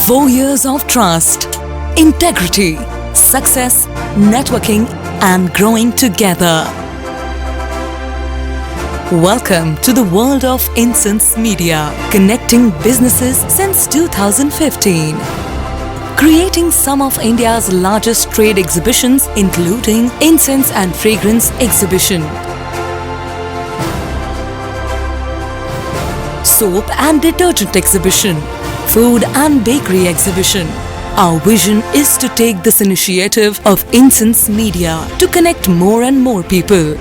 4 years of trust, integrity, success, networking and growing together. Welcome to the world of Incense Media, connecting businesses since 2015. Creating some of India's largest trade exhibitions including Incense and Fragrance Exhibition, Soap and Detergent Exhibition, Food and Bakery Exhibition. Our vision is to take this initiative of Incense Media to connect more and more people,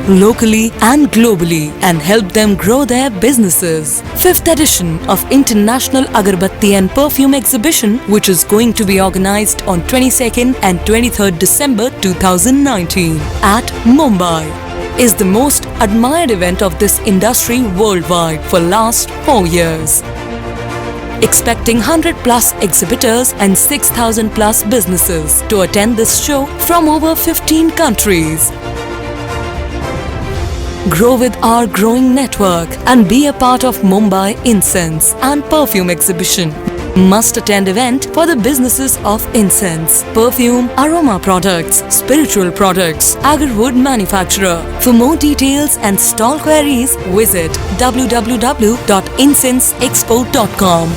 locally and globally, and help them grow their businesses. 5th edition of International Agarbatti and Perfume Exhibition, which is going to be organized on 22nd and 23rd December 2019 at Mumbai, is the most admired event of this industry worldwide for last 4 years. Expecting 100 plus exhibitors and 6,000 plus businesses to attend this show from over 15 countries. Grow with our growing network and be a part of Mumbai Incense and Perfume Exhibition. Must attend event for the businesses of incense, perfume, aroma products, spiritual products, agarwood manufacturer. For more details and stall queries, visit www.incenseexpo.com.